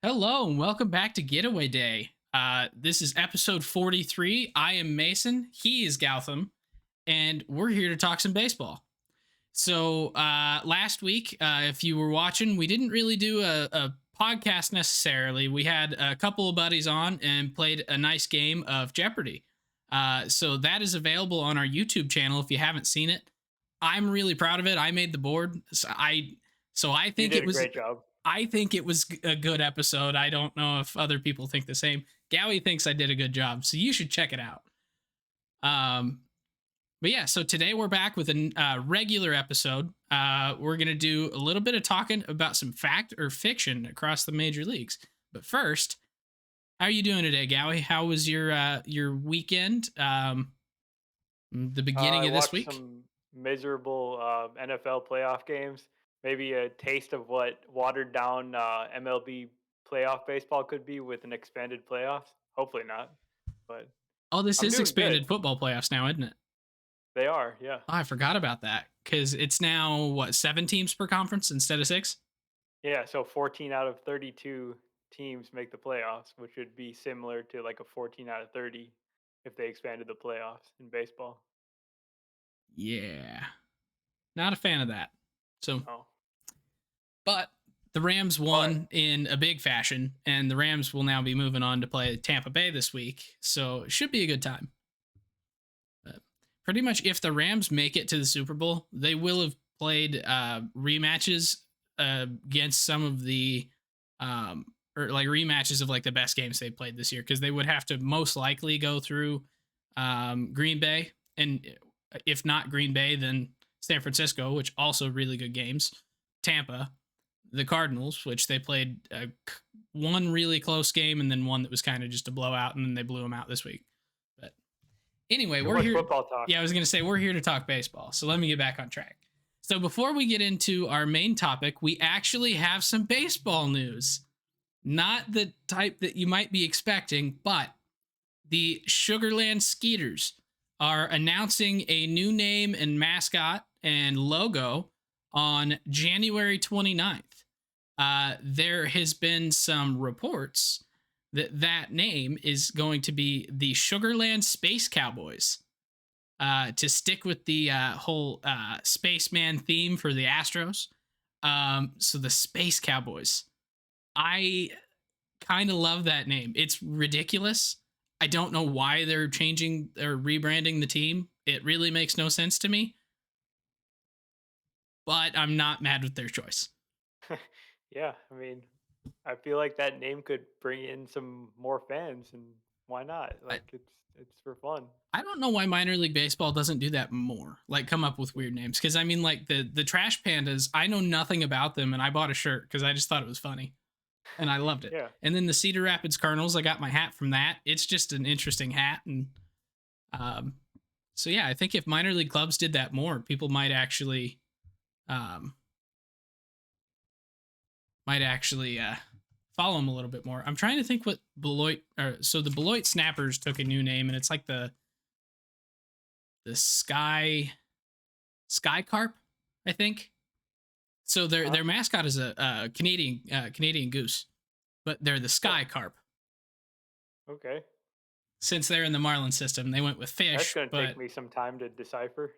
Hello and welcome back to Getaway Day. This is episode 43. I am Mason, he is Gautham, and we're here to talk some baseball. So, last week, if you were watching, we didn't really do a podcast necessarily. We had a couple of buddies on and played a nice game of Jeopardy. So, that is available on our YouTube channel if you haven't seen it. I'm really proud of it. I made the board. So I You think did it a was great job. I think it was a good episode. I don't know if other people think the same. Gowie thinks I did a good job, so you should check it out. Um, but yeah, so today we're back with a regular episode. We're gonna do a little bit of talking about some fact or fiction across the major leagues. But first, how are you doing today, Gowie? How was your weekend? The beginning I of this watched week. some miserable NFL playoff games. Maybe a taste of what watered down MLB playoff baseball could be with an expanded playoffs. Hopefully not, but Oh, this I'm is doing good. expanded football playoffs now, isn't it? They are, yeah, Oh, I forgot about that because it's now what 7 teams per conference instead of 6. yeah. So 14 out of 32 teams make the playoffs, which would be similar to like a 14 out of 30 if they expanded the playoffs in baseball. Yeah, not a fan of that. So, Oh, but the Rams but won in a big fashion, and the Rams will now be moving on to play Tampa Bay this week. So it should be a good time. But pretty much, if the Rams make it to the Super Bowl, they will have played rematches against some of the or like rematches of like the best games they played this year, because they would have to most likely go through Green Bay, and if not Green Bay, then San Francisco, which also really good games, Tampa, the Cardinals, which they played one really close game and then one that was kind of just a blowout, and then they blew them out this week. But anyway, too we're much here. football talk. Yeah, I was going to say we're here to talk baseball. So let me get back on track. So before we get into our main topic, we actually have some baseball news. Not the type that you might be expecting, but the Sugarland Skeeters are announcing a new name and mascot and logo on January 29th. There has been some reports that that name is going to be the Sugarland Space Cowboys, to stick with the whole spaceman theme for the Astros. So the Space Cowboys. I kind of love that name. It's ridiculous. I don't know why they're changing or rebranding the team. It really makes no sense to me, but I'm not mad with their choice. Yeah, I mean, I feel like that name could bring in some more fans, and why not? I, Like it's for fun. I don't know why minor league baseball doesn't do that more. Like come up with weird names. Because I mean, like the Trash Pandas, I know nothing about them, and I bought a shirt because I just thought it was funny, and I loved it. Yeah, And then the Cedar Rapids Kernels, I got my hat from that. It's just an interesting hat, and um, so yeah, I think if minor league clubs did that more, people um, might actually follow them a little bit more. I'm trying to think what Beloit. So the Beloit Snappers took a new name, and it's like the Sky Carp, I think. So their huh? mascot is a Canadian goose, but they're the Oh, Sky Carp. okay. Since they're in the Marlin system, they went with That's fish, gonna take but me some time to decipher.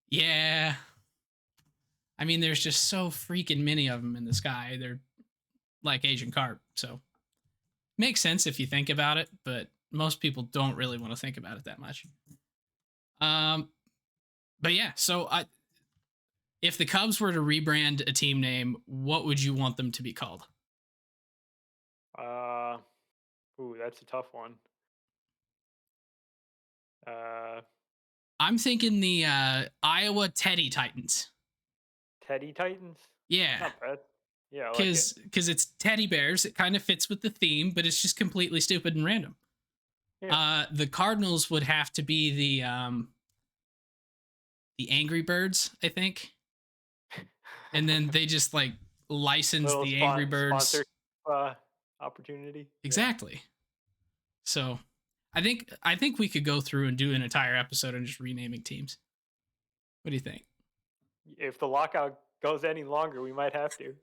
yeah, I mean, there's just so freaking many of them in the sky. They're like Asian carp, so makes sense if you think about it, but most people don't really want to think about it that much. Um, but yeah, so if the Cubs were to rebrand a team name, what would you want them to be called? Uh, ooh, that's a tough one. Uh, I'm thinking the Iowa Teddy Titans. Teddy Titans. Yeah, Not bad. Yeah, I like it. because it's teddy bears. It kind of fits with the theme, but it's just completely stupid and random. Yeah. The Cardinals would have to be the Angry Birds, I think, and then they just like license Little the Angry sponsor Birds. uh, opportunity. Yeah. Exactly. So I think we could go through and do an entire episode on just renaming teams. What do you think? If the lockout goes any longer, we might have to.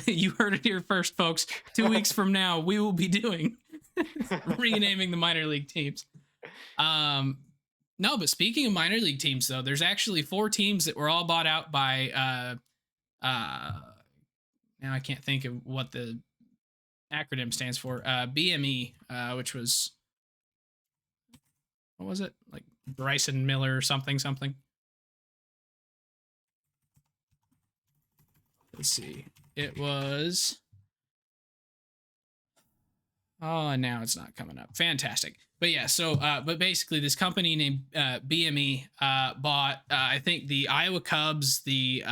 You heard it here first, folks. 2 weeks from now, we will be doing renaming the minor league teams. No, but speaking of minor league teams, though, there's actually 4 teams that were all bought out by. Now I can't think of what the acronym stands for. BME, which was, what was it, like Bryson Miller or something. Let's see. It was. Oh, and now it's not coming up. Fantastic. But yeah, so but basically this company named BME bought I think the Iowa Cubs, the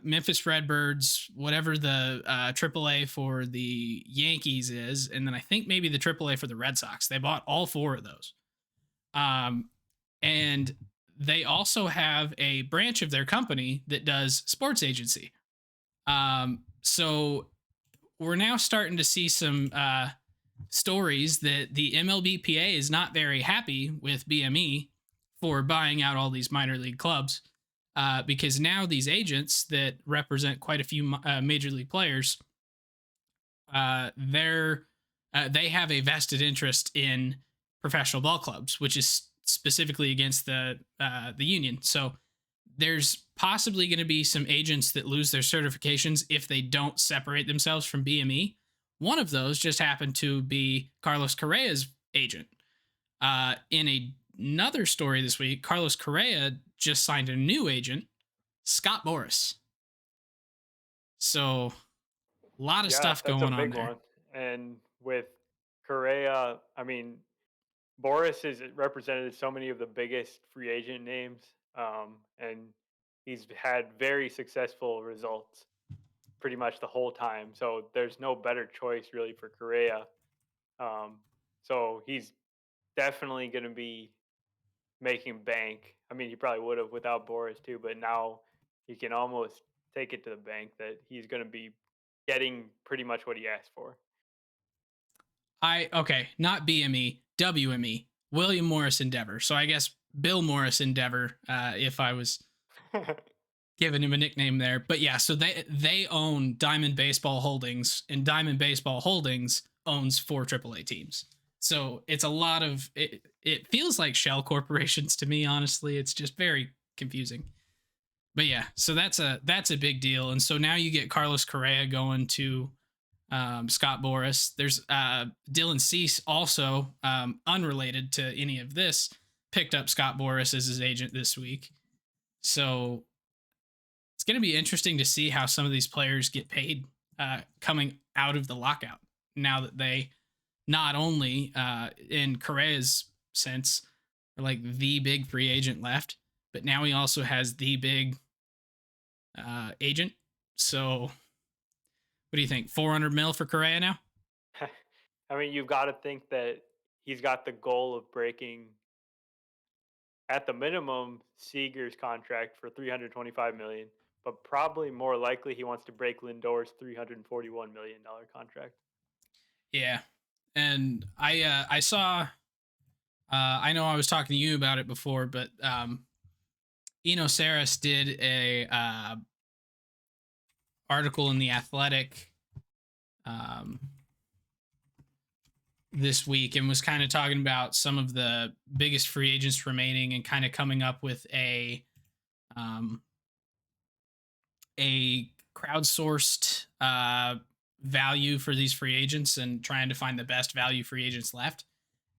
Memphis Redbirds, whatever the AAA for the Yankees is, and then I think maybe the AAA for the Red Sox. They bought all 4 of those. And they also have a branch of their company that does sports agency. So we're now starting to see some stories that the MLBPA is not very happy with BME for buying out all these minor league clubs, because now these agents that represent quite a few major league players, they have a vested interest in professional ball clubs, which is specifically against the union. So there's possibly going to be some agents that lose their certifications if they don't separate themselves from BME. One of those just happened to be Carlos Correa's agent. In another story this week, Carlos Correa just signed a new agent, Scott Boras. So a lot of stuff going on there. One. And with Correa, I mean, Boras has represented so many of the biggest free agent names, and he's had very successful results pretty much the whole time. So there's no better choice really for Correa. So he's definitely going to be making bank. I mean, he probably would have without Boras too, but now he can almost take it to the bank that he's going to be getting pretty much what he asked for. Not BME, WME, William Morris Endeavor. So I guess Bill Morris Endeavor, if I was giving him a nickname there. But yeah, so they own Diamond Baseball Holdings, and Diamond Baseball Holdings owns 4 AAA teams. So it's a lot of it feels like shell corporations to me, honestly. It's just very confusing. But yeah, so that's a big deal. And so now you get Carlos Correa going to Scott Boras. There's Dylan Cease, also unrelated to any of this, picked up Scott Boras as his agent this week. So it's going to be interesting to see how some of these players get paid coming out of the lockout, now that they not only in Correa's sense are like the big free agent left, but now he also has the big agent. So what do you think? 400 mil for Correa now? I mean, you've got to think that he's got the goal of breaking, at the minimum, Seager's contract for $325 million, but probably more likely he wants to break Lindor's $341 million contract. Yeah, and I saw. I know I was talking to you about it before, but Eno Saris did a article in The Athletic this week, and was kind of talking about some of the biggest free agents remaining, and kind of coming up with a crowdsourced value for these free agents, and trying to find the best value free agents left.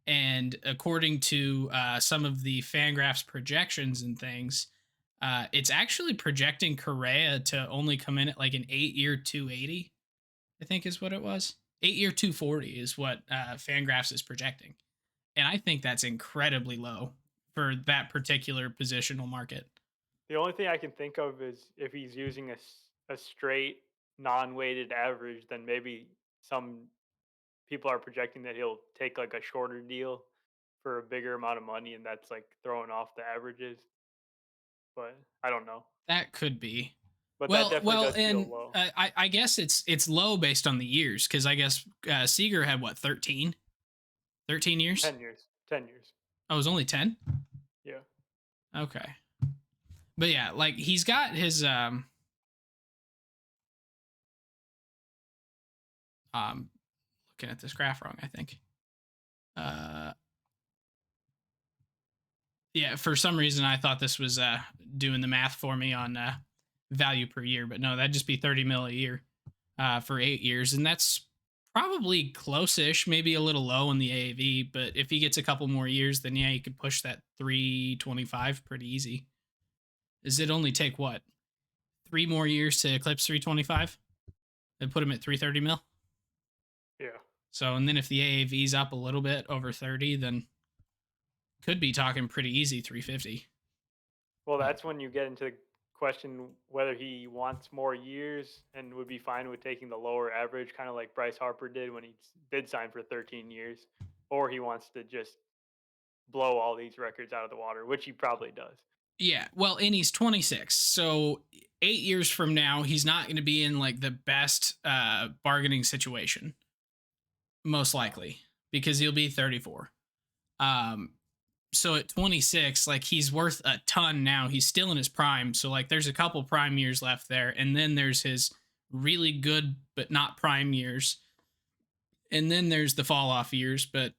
And according to some of the Fangraphs projections and things, it's actually projecting Correa to only come in at like an 8-year 280, I think is what it was. 8-year 240 is what Fangraphs is projecting. And I think that's incredibly low for that particular positional market. The only thing I can think of is if he's using a straight non-weighted average, then maybe some people are projecting that he'll take like a shorter deal for a bigger amount of money, and that's like throwing off the averages. But I don't know. That could be. But that definitely does feel low. I guess it's low based on the years, because I guess Seager had what, 13 years? 10 years. 10 years. Oh, it was only 10? Yeah. Okay. But yeah, like he's got his Looking at this graph wrong, I think. Yeah, for some reason I thought this was doing the math for me on value per year, but no, that'd just be 30 mil a year for 8 years, and that's probably close-ish, maybe a little low in the AAV. But if he gets a couple more years, then yeah, you could push that 325 pretty easy. Does it only take what 3 more years to eclipse 325 and put him at 330 mil? Yeah. So, and then if the AAV's up a little bit over 30, then could be talking pretty easy 350. Well, that's when you get into the question whether he wants more years and would be fine with taking the lower average, kind of like Bryce Harper did when he did sign for 13 years, or he wants to just blow all these records out of the water, which he probably does. Yeah, well, and he's 26, so 8 years from now, he's not going to be in like the best bargaining situation, most likely, because he'll be 34. So at 26, like he's worth a ton now. He's still in his prime, so like there's a couple prime years left there, and then there's his really good but not prime years, and then there's the fall off years. But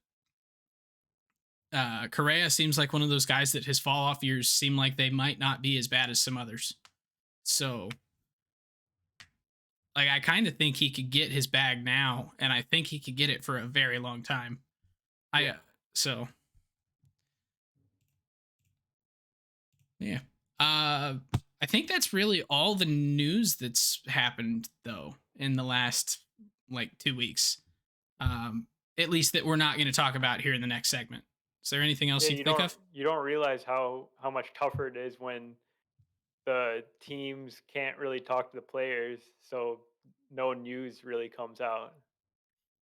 Correa seems like one of those guys that his fall off years seem like they might not be as bad as some others. So, like, I kind of think he could get his bag now, and I think he could get it for a very long time. Yeah. Yeah. I think that's really all the news that's happened though in the last like 2 weeks. At least that we're not going to talk about here in the next segment. Is there anything else you think of? You don't realize how much tougher it is when the teams can't really talk to the players, so no news really comes out.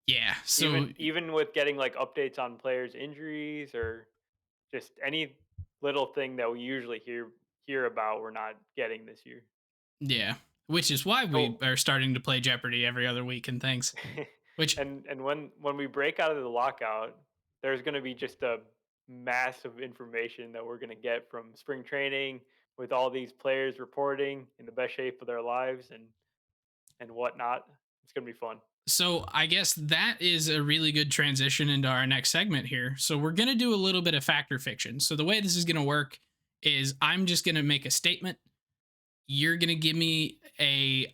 Yeah. So Even with getting like updates on players' injuries or just any little thing that we usually hear about, we're not getting this year. yeah, which is why we So are starting to play Jeopardy every other week and things. Which and when we break out of the lockout, there's going to be just a mass of information that we're going to get from spring training with all these players reporting in the best shape of their lives and whatnot. It's going to be fun. So I guess that is a really good transition into our next segment here. So we're going to do a little bit of fact or fiction. So the way this is going to work is I'm just going to make a statement. You're going to give me a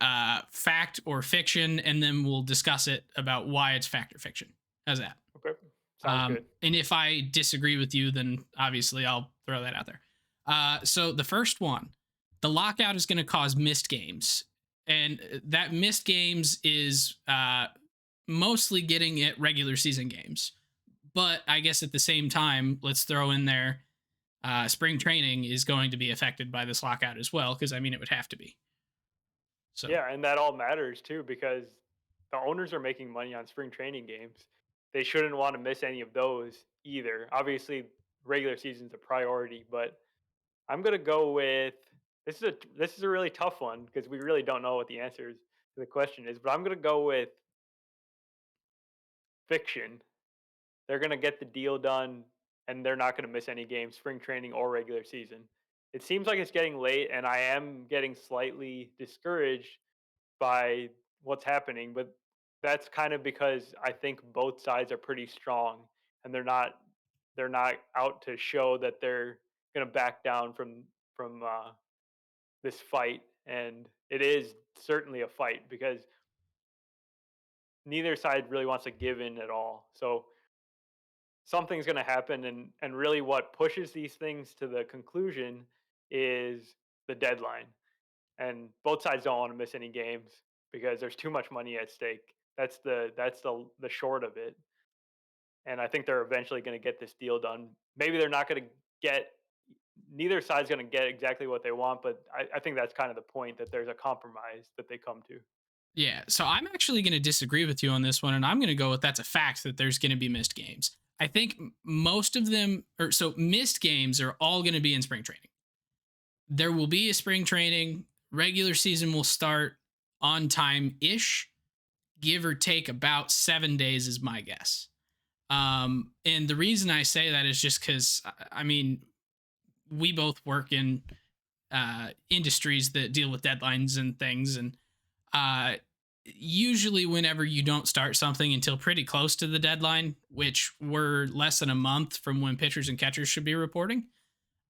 fact or fiction, and then we'll discuss it about why it's fact or fiction. How's that? Okay. Sounds good. And if I disagree with you, then obviously I'll throw that out there. So the first one, the lockout is going to cause missed games. And that missed games is mostly getting at regular season games. But I guess at the same time, let's throw in there spring training is going to be affected by this lockout as well, because I mean, it would have to be. So Yeah, and that all matters too because the owners are making money on spring training games. They shouldn't want to miss any of those either. Obviously, regular season's a priority, but I'm gonna go with this is a really tough one because we really don't know what the answer to the question is. But I'm gonna go with fiction. They're gonna get the deal done, and they're not gonna miss any games, spring training or regular season. It seems like it's getting late, and I am getting slightly discouraged by what's happening. But that's kind of because I think both sides are pretty strong, and they're not out to show that they're gonna back down from this fight, and it is certainly a fight because neither side really wants to give in at all. So something's going to happen, and really what pushes these things to the conclusion is the deadline. And both sides don't want to miss any games because there's too much money at stake. That's the short of it. And I think they're eventually going to get this deal done. Maybe they're not going to get neither side's going to get exactly what they want, but I think that's kind of the point that there's a compromise that they come to. yeah, so I'm actually going to disagree with you on this one, and I'm going to go with that's a fact that there's going to be missed games. I think most of them, or so missed games are all going to be in spring training. There will be a spring training. Regular season will start on time ish, give or take about 7 days is my guess. And the reason I say that is just because I mean we both work in industries that deal with deadlines and things, and uh, usually whenever you don't start something until pretty close to the deadline, which we're less than a month from when pitchers and catchers should be reporting,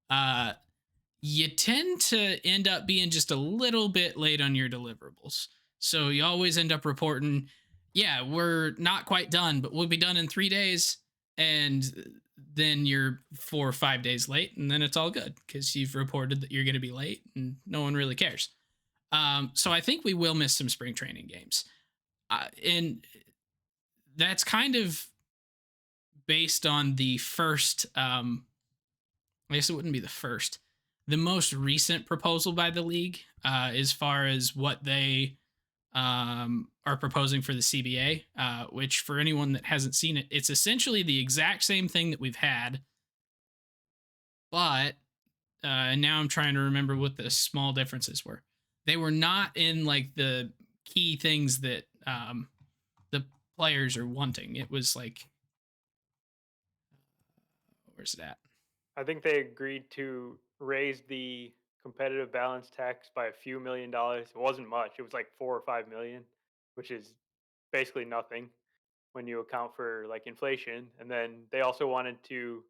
uh, you tend to end up being just a little bit late on your deliverables. So you always end up reporting, yeah, we're not quite done, but we'll be done in 3 days. And then you're 4 or 5 days late, and then it's all good because you've reported that you're going to be late and no one really cares. So I think we will miss some spring training games. And that's kind of based on the first, I guess it wouldn't be the first, the most recent proposal by the league, as far as what they are proposing for the CBA, which for anyone that hasn't seen it, it's essentially the exact same thing that we've had. But now I'm trying to remember what the small differences were. They were not in like the key things that the players are wanting. It was like, where's it at? I think they agreed to raise the competitive balance tax by a few $1 million. It wasn't much. It was like 4 or 5 million, which is basically nothing when you account for like inflation. And then they also wanted to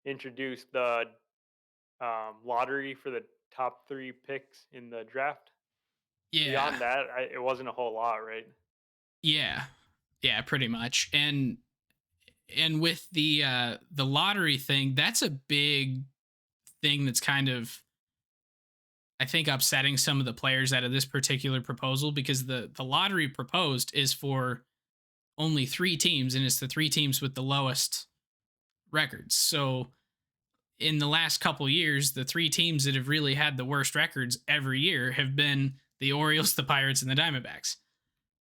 introduce the lottery for the top 3 picks in the draft. Yeah, Beyond that, it wasn't a whole lot, right? yeah, yeah, pretty much. And with the lottery thing, that's a big thing that's kind of, I think, upsetting some of the players out of this particular proposal, because the lottery proposed is for only 3 teams, and it's the 3 teams with the lowest records. So in the last couple years, the 3 teams that have really had the worst records every year have been the Orioles, the Pirates, and the Diamondbacks.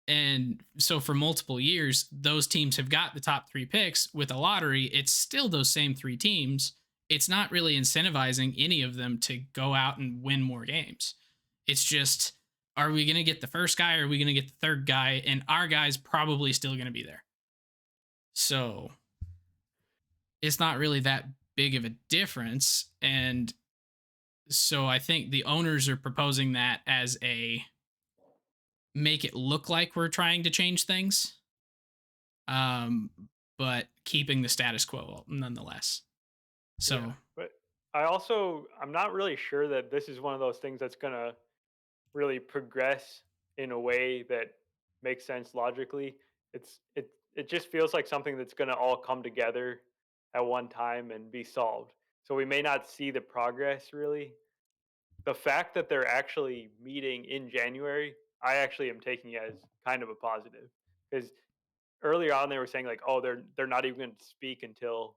And so for multiple years, those teams have got the top 3 picks. With a lottery, it's still those same 3 teams. It's not really incentivizing any of them to go out and win more games. It's just, are we going to get the first guy, or are we going to get the third guy? And our guy's probably still going to be there. So it's not really that big of a difference. And so I think the owners are proposing that as a make it look like we're trying to change things, um, but keeping the status quo nonetheless. Yeah, So but I'm not really sure that this is one of those things that's gonna really progress in a way that makes sense logically. It just feels like something that's going to all come together at one time and be solved. So we may not see the progress really. The fact that they're actually meeting in January, I actually am taking as kind of a positive, because earlier on they were saying like, oh, they're not even going to speak until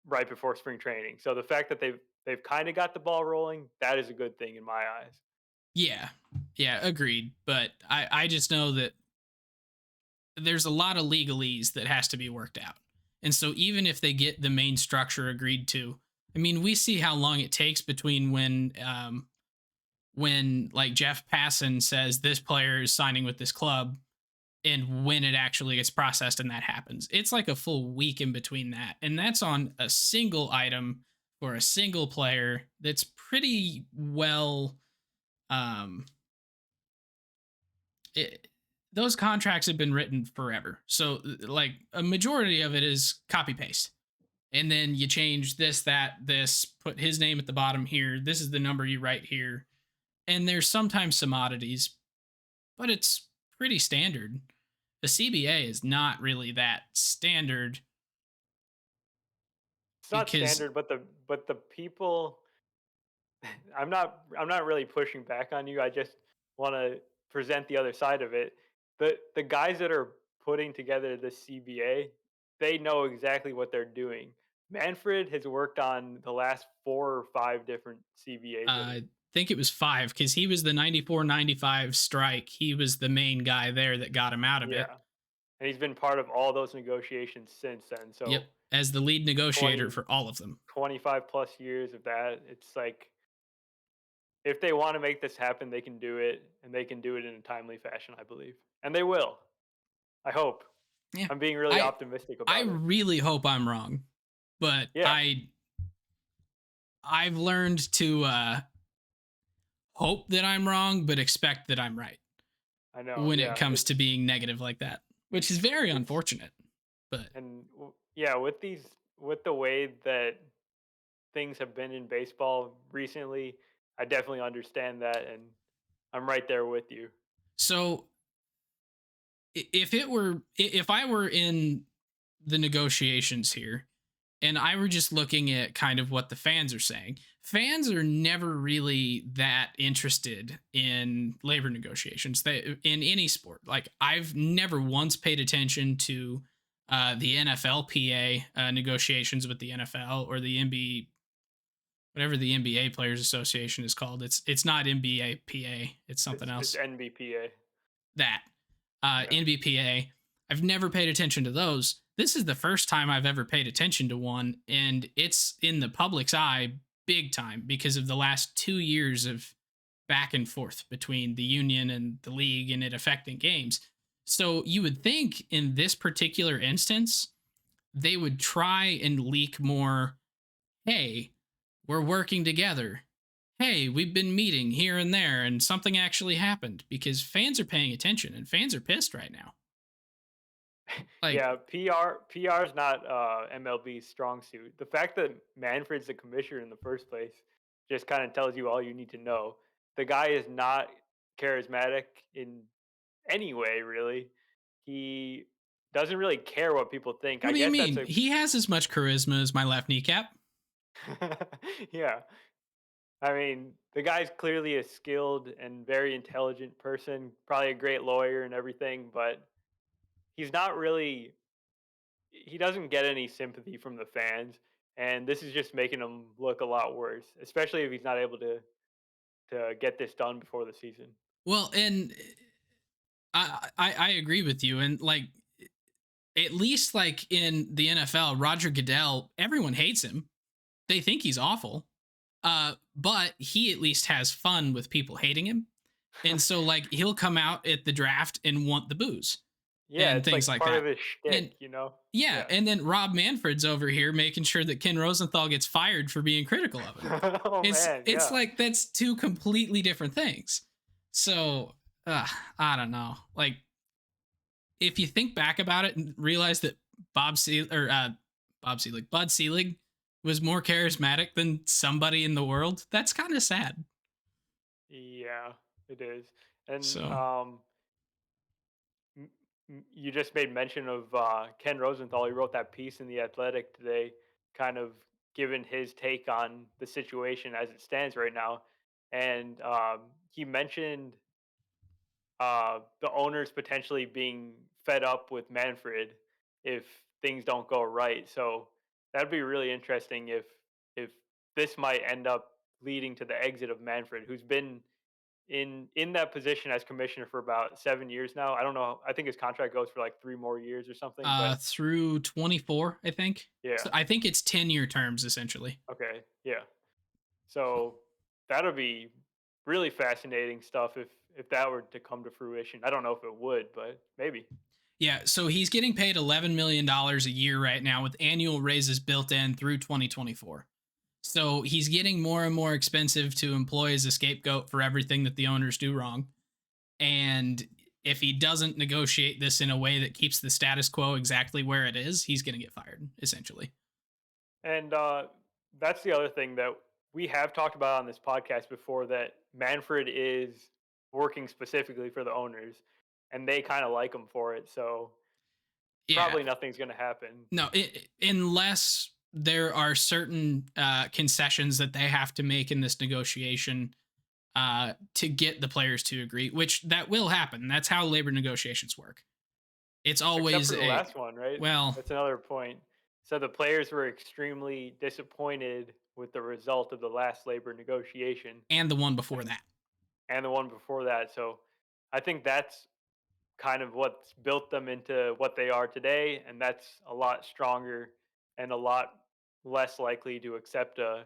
right before spring training. So the fact that they've kind of got the ball rolling, that is a good thing in my eyes. yeah, yeah, agreed. But I just know that there's a lot of legalese that has to be worked out. And so even if they get the main structure agreed to, I mean, we see how long it takes between when like Jeff Passan says this player is signing with this club and when it actually gets processed and that happens. It's like a full week in between that. And that's on a single item for a single player that's pretty well um it, those contracts have been written forever. So like a majority of it is copy paste. And then you change this, that, this, put his name at the bottom here. This is the number you write here. And there's sometimes some oddities, but it's pretty standard. The CBA is not really that standard It's not because standard, but the people I'm not really pushing back on you. I just want to present the other side of it. The guys that are putting together the CBA, they know exactly what they're doing. Manfred has worked on the last 4 or 5 different CBAs that I think it was 5 because he was the 94-95 strike. He was the main guy there that got him out of it. yeah, and he's been part of all those negotiations since then. Yep. So As the lead negotiator 20 for all of them. 25 plus years of that. It's like if they want to make this happen, they can do it, and they can do it in a timely fashion, I believe. And they will. I hope. Yeah. I'm being really I optimistic I about it. really hope I'm wrong, but Yeah. I've learned to hope that I'm wrong, but expect that I'm right. I know. when it Yeah, comes to being negative like that, which is very it's unfortunate. But yeah, with the way that things have been in baseball recently, I definitely understand that, and I'm right there with you. so if I were in the negotiations here and I were just looking at kind of what the fans are saying, fans are never really that interested in labor negotiations. They in any sport. Like I've never once paid attention to the NFLPA negotiations with the NFL or the NBA, whatever the NBA Players Association is called. It's not NBAPA. It's something It's else. NBPA. That Yeah. NBPA. I've never paid attention to those. This is the first time I've ever paid attention to one, and it's in the public's eye big time because of the last 2 years of back and forth between the union and the league and it affecting games. So you would think in this particular instance, they would try and leak more. Hey, we're working together. Hey, we've been meeting here and there, and something actually happened because fans are paying attention and fans are pissed right now. Like, Yeah, PR is not MLB's strong suit. The fact that Manfred's the commissioner in the first place just kind of tells you all you need to know. The guy is not charismatic in any way, really. He doesn't really care what people think. what I do you guess that's mean? a He has as much charisma as my left kneecap. yeah. I mean, the guy's clearly a skilled and very intelligent person, probably a great lawyer and everything, but he's not really he doesn't get any sympathy from the fans, and this is just making him look a lot worse, especially if he's not able to get this done before the season. Well, and I agree with you. And like, at least like in the NFL, Roger Goodell, everyone hates him. They think he's awful. But he at least has fun with people hating him. And so like he'll come out at the draft and want the booze Yeah, and it's things like like part of that. his And shtick, you know? yeah, Yeah. and then Rob Manfred's over here making sure that Ken Rosenthal gets fired for being critical of him. Oh It's man, it's yeah. like that's two completely different things. So I don't know. Like if you think back about it and realize that Bud Selig was more charismatic than somebody in the world, that's kind of sad. Yeah, it is. And So you just made mention of Ken Rosenthal. He wrote that piece in the Athletic today, kind of giving his take on the situation as it stands right now. And he mentioned the owners potentially being fed up with Manfred if things don't go right. So that'd be really interesting if this might end up leading to the exit of Manfred, who's been in that position as commissioner for about 7 years now. I don't know. I think his contract goes for like 3 more years or something. But through 24, I think. yeah, So I think it's 10-year terms essentially. okay, yeah. So that'll be really fascinating stuff if that were to come to fruition. I don't know if it would, but maybe. Yeah, so he's getting paid $11 million a year right now with annual raises built in through 2024. So he's getting more and more expensive to employ as a scapegoat for everything that the owners do wrong. And if he doesn't negotiate this in a way that keeps the status quo exactly where it is, he's going to get fired, essentially. And that's the other thing that we have talked about on this podcast before, that Manfred is working specifically for the owners, and they kind of like him for it. So Yeah. probably nothing's going to happen. No, unless there are certain concessions that they have to make in this negotiation to get the players to agree, which that will happen. That's how labor negotiations work. It's Except always for the a, last one, right? well, That's another point. So the players were extremely disappointed with the result of the last labor negotiation, and the one before and that. and the one before that. So I think that's kind of what's built them into what they are today, and that's a lot stronger and a lot less likely to accept a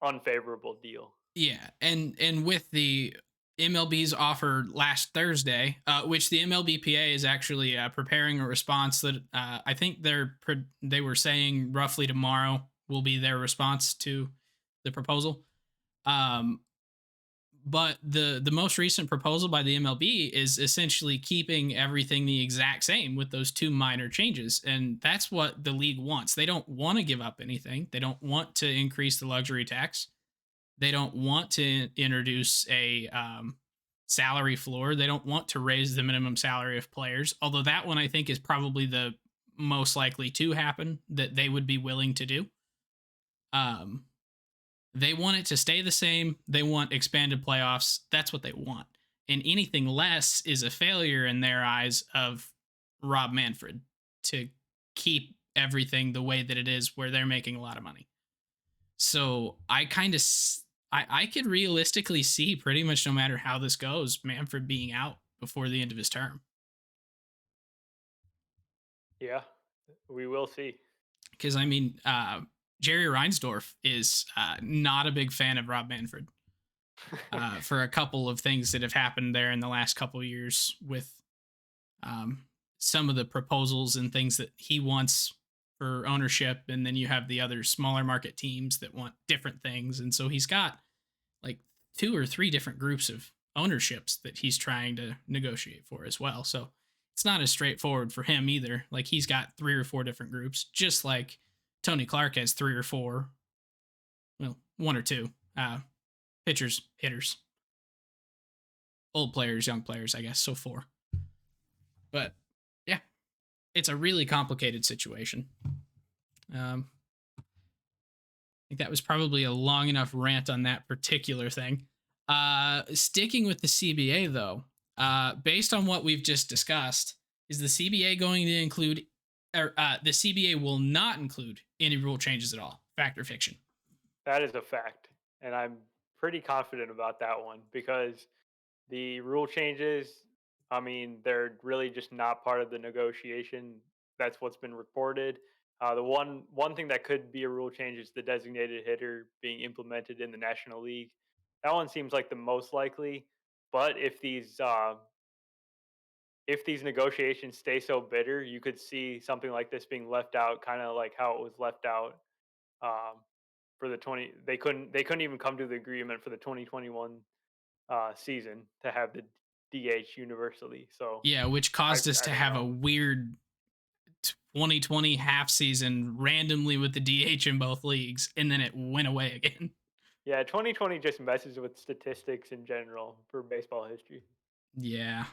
unfavorable deal. Yeah, and with the MLB's offer last Thursday, which the MLBPA is actually preparing a response that I think they were saying roughly tomorrow will be their response to the proposal. Um, But the most recent proposal by the MLB is essentially keeping everything the exact same with those two minor changes, and that's what the league wants. They don't want to give up anything. They don't want to increase the luxury tax. They don't want to introduce a salary floor. They don't want to raise the minimum salary of players. Although that one I think is probably the most likely to happen that they would be willing to do. Um, they want it to stay the same. They want expanded playoffs. That's what they want. And anything less is a failure in their eyes of Rob Manfred to keep everything the way that it is where they're making a lot of money. So I kind of I could realistically see pretty much no matter how this goes, Manfred being out before the end of his term. Yeah, we will see. Because I mean, Jerry Reinsdorf is not a big fan of Rob Manfred for a couple of things that have happened there in the last couple of years with um, some of the proposals and things that he wants for ownership, and then you have the other smaller market teams that want different things, and so he's got like two or three different groups of ownerships that he's trying to negotiate for as well. So it's not as straightforward for him either. Like he's got three or four different groups, just like Tony Clark has three or four, well, one or two pitchers, hitters, old players, young players, I guess. So four. But yeah, it's a really complicated situation. I think that was probably a long enough rant on that particular thing. Sticking with the CBA though, based on what we've just discussed, is the CBA going to include, or the CBA will not include any rule changes at all? Fact or fiction? That is a fact, and I'm pretty confident about that one because the rule changes, I mean, they're really just not part of the negotiation. That's what's been reported. The one thing that could be a rule change is the designated hitter being implemented in the National League. That one seems like the most likely. But if these negotiations stay so bitter, you could see something like this being left out, kind of like how it was left out um, for the 20. They couldn't even come to the agreement for the 2021 season to have the DH universally. So Yeah, which I caused us I to don't have a know. weird 2020 half season randomly with the DH in both leagues, and then it went away again. Yeah, 2020 just messes with statistics in general for baseball history. Yeah,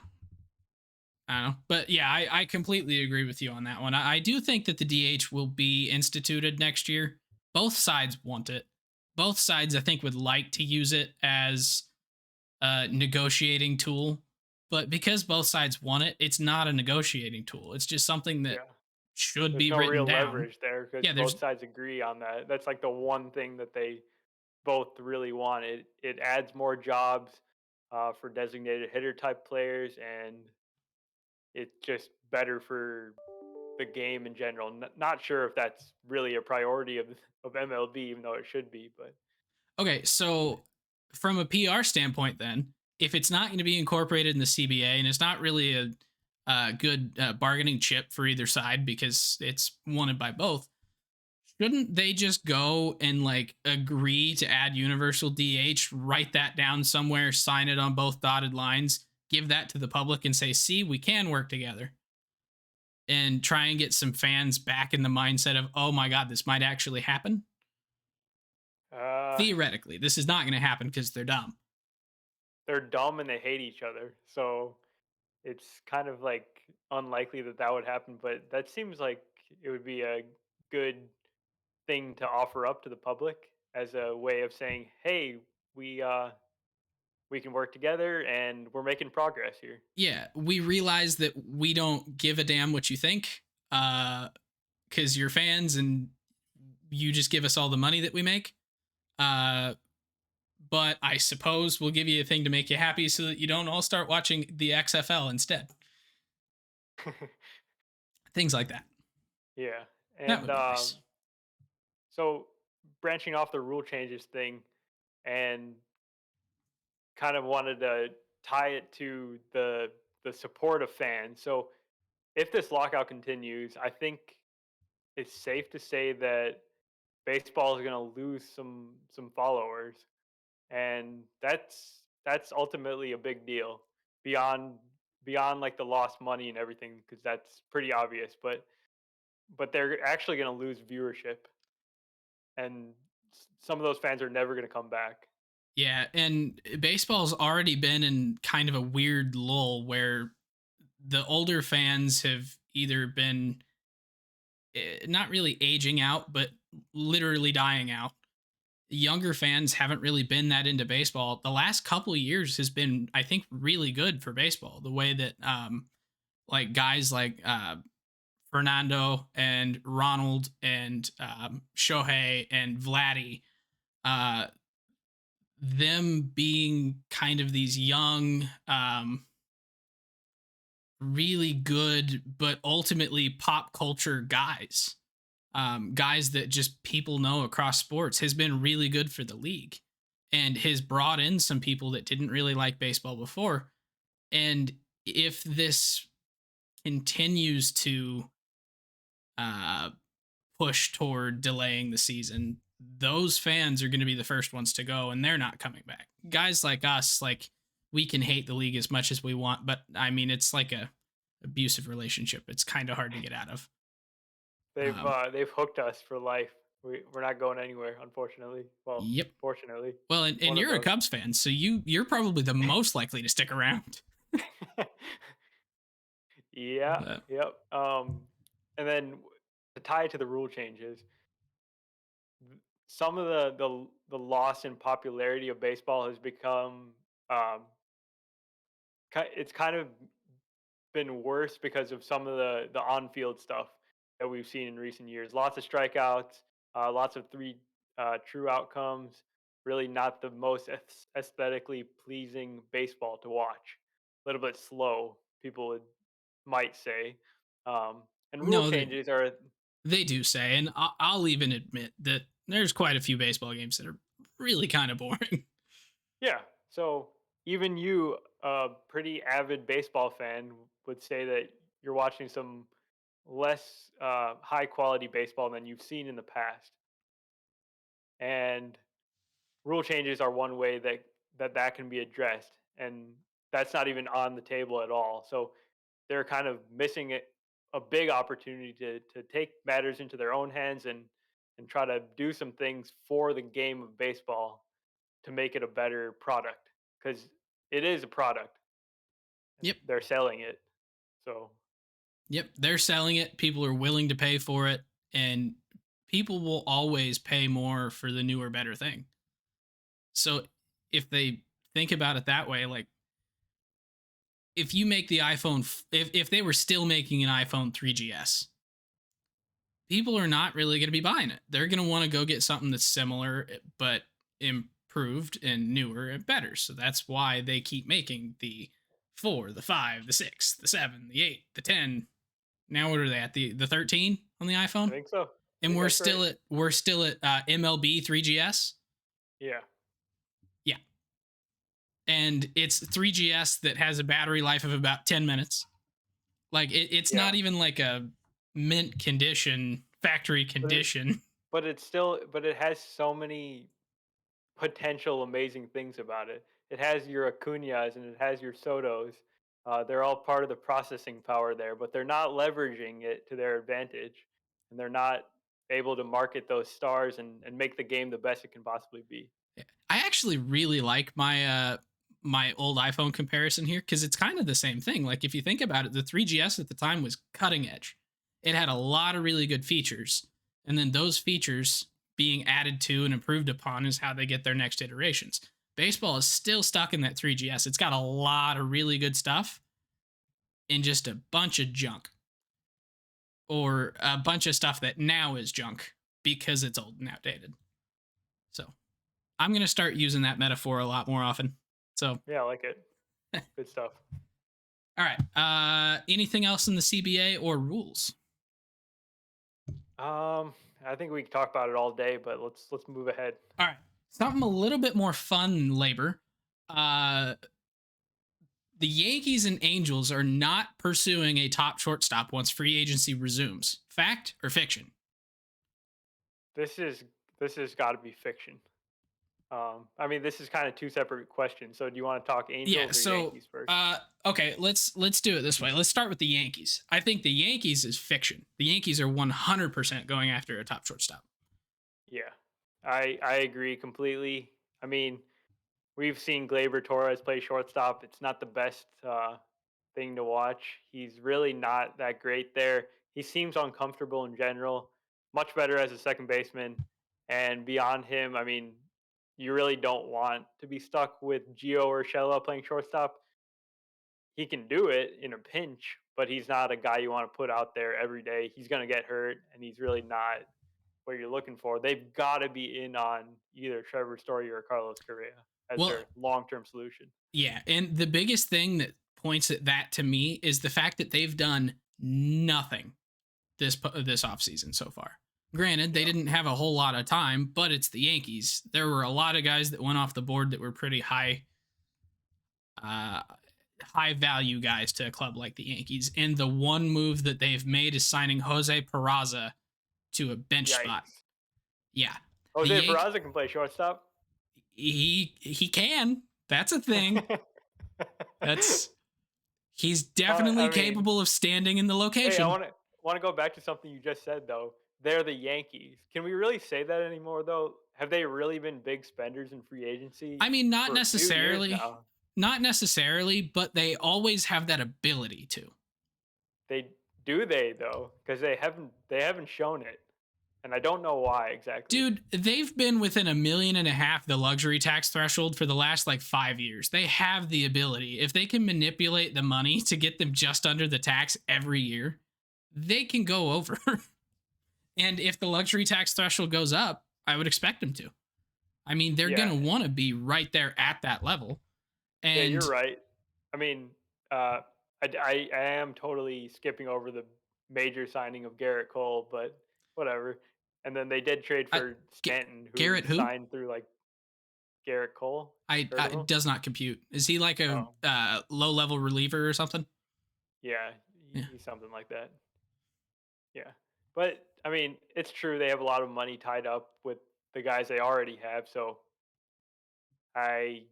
I don't know. But yeah, I completely agree with you on that one. I do think that the DH will be instituted next year. Both sides want it. Both sides, I think, would like to use it as a negotiating tool. But because both sides want it, it's not a negotiating tool. It's just something that Yeah, should there's be no written real down. leverage there because Yeah, there's both sides agree on that. That's like the one thing that they both really want. It adds more jobs for designated hitter type players, and it's just better for the game in general. Not sure if that's really a priority of MLB, even though it should be. But okay. So from a PR standpoint, then, if it's not going to be incorporated in the CBA and it's not really a good bargaining chip for either side because it's wanted by both, shouldn't they just go and like agree to add universal DH, write that down somewhere, sign it on both dotted lines, give that to the public and say, see, we can work together and try and get some fans back in the mindset of, oh my God, this might actually happen? uh, Theoretically, this is not going to happen because they're dumb. they're dumb and they hate each other, so it's kind of like unlikely that that would happen. But that seems like it would be a good thing to offer up to the public as a way of saying, "Hey, we uh, we can work together and we're making progress here." Yeah, we realize that we don't give a damn what you think because you're fans and you just give us all the money that we make. Uh, but I suppose we'll give you a thing to make you happy so that you don't all start watching the XFL instead. Things like that. Yeah, That and would be nice. so branching off the rule changes thing, and kind of wanted to tie it to the support of fans. So if this lockout continues, I think it's safe to say that baseball is going to lose some followers, and that's that's ultimately a big deal beyond like the lost money and everything because that's pretty obvious. But they're actually going to lose viewership, and some of those fans are never going to come back. Yeah, and baseball's already been in kind of a weird lull where the older fans have either been not really aging out, but literally dying out. Younger fans haven't really been that into baseball. The last couple of years has been, I think, really good for baseball. The way that like guys like Fernando and Ronald and Shohei and Vladdy, uh, them being kind of these young, really good, but ultimately pop culture guys, guys that just people know across sports, has been really good for the league and has brought in some people that didn't really like baseball before. And if this continues to uh, push toward delaying the season, those fans are going to be the first ones to go, and they're not coming back. Guys like us, like, we can hate the league as much as we want, but I mean, it's like a abusive relationship. It's kind of hard to get out of. They've hooked us for life. We're not going anywhere, unfortunately. Well, Yep. fortunately, Well, and one of you're a those. Cubs fan, so you're probably the most likely to stick around. Yeah, But yep. And then to tie it to the rule changes, some of the loss in popularity of baseball has become um, it's kind of been worse because of some of the on-field stuff that we've seen in recent years. Lots of strikeouts, lots of three true outcomes. Really, not the most aesthetically pleasing baseball to watch. A little bit slow, people might say. And rule no, changes are they do say, and I'll even admit that there's quite a few baseball games that are really kind of boring. yeah. So even you, a pretty avid baseball fan, would say that you're watching some less high quality baseball than you've seen in the past. And rule changes are one way that can be addressed, and that's not even on the table at all. So they're kind of missing a big opportunity to take matters into their own hands and try to do some things for the game of baseball to make it a better product because it is a product and Yep. they're selling it. So Yep, they're selling it. People are willing to pay for it, and people will always pay more for the newer, better thing. So if they think about it that way, like, if you make the iPhone, if they were still making an iPhone 3GS, people are not really going to be buying it. They're going to want to go get something that's similar but improved and newer and better. So that's why they keep making the 4, the 5, the 6, the 7, the 8, the 10. Now what are they at, the 13 on the I iPhone? think so. I And think that's right. we're still at MLB 3GS. Yeah. Yeah, and it's 3GS that has a battery life of about 10 minutes. Like, it's Yeah. not even like a mint condition, factory But it condition. but it has so many potential amazing things about it. It has your Acuñas and it has your Sotos. They're all part of the processing power there, but they're not leveraging it to their advantage, and they're not able to market those stars and make the game the best it can possibly be. I actually really like my old iPhone comparison here, because it's kind of the same thing. Like, if you think about it, the 3GS at the time was cutting edge. It had a lot of really good features, and then those features being added to and improved upon is how they get their next iterations. Baseball is still stuck in that 3GS. It's got a lot of really good stuff and just a bunch of junk, or a bunch of stuff that now is junk because it's old and outdated. So I'm going to start using that metaphor a lot more often. So, Yeah, I like it. Good stuff. all right. Anything else in the CBA or rules? I think we can talk about it all day, but let's move ahead. All right. Something a little bit more fun, labor. Uh, the Yankees and Angels are not pursuing a top shortstop once free agency resumes. Fact or fiction? This is this has got to be fiction. I mean, this is kind of two separate questions. So do you want to talk Yeah, Angels or so Yankees first? okay, let's do it this way. Let's start with the Yankees. I think the Yankees is fiction. The Yankees are 100% going after a top shortstop. Yeah, I agree completely. I mean, we've seen Gleyber Torres play shortstop. It's not the best thing to watch. He's really not that great there. He seems uncomfortable in general. Much better as a second baseman. And beyond him, I mean, you really don't want to be stuck with Gio Urshela playing shortstop. He can do it in a pinch, but he's not a guy you want to put out there every day. He's going to get hurt, and he's really not what you're looking for. They've got to be in on either Trevor Story or Carlos Correa as Well, their long-term solution. yeah, and the biggest thing that points at that to me is the fact that they've done nothing this offseason so far. Granted, they Yeah, didn't have a whole lot of time, but it's the Yankees. There were a lot of guys that went off the board that were pretty uh, high value guys to a club like the Yankees. And the one move that they've made is signing Jose Peraza to a bench spot. yikes. Yeah, the Jose Yank Peraza can play shortstop. he can. That's a thing. That's He's definitely I mean, capable of standing in the hey, I location. want to go back to something you just said though. They're the Yankees. Can we really say that anymore though? Have they really been big spenders in free agency I mean, for a few years now? not necessarily, but they always have that ability to. They do they though, because they haven't shown it, and I don't know why exactly. Dude, they've been within $1.5 million the luxury tax threshold for the last like 5 years. They have the ability. If they can manipulate the money to get them just under the tax every year, they can go over. And if the luxury tax threshold goes up, I would expect them to. I mean, they're going Yeah, to want to be right there at that level. yeah, you're And right. I mean, uh, I am totally skipping over the major signing of Garrett Cole, but whatever. And then they did trade I, for Stanton, who Garrett who? signed through like Garrett Cole. Heard I of him? does not compute. Is he like a Oh, low level reliever or something? yeah, Yeah. he's something like that. Yeah, but I mean, it's true they have a lot of money tied up with the guys they already have. So I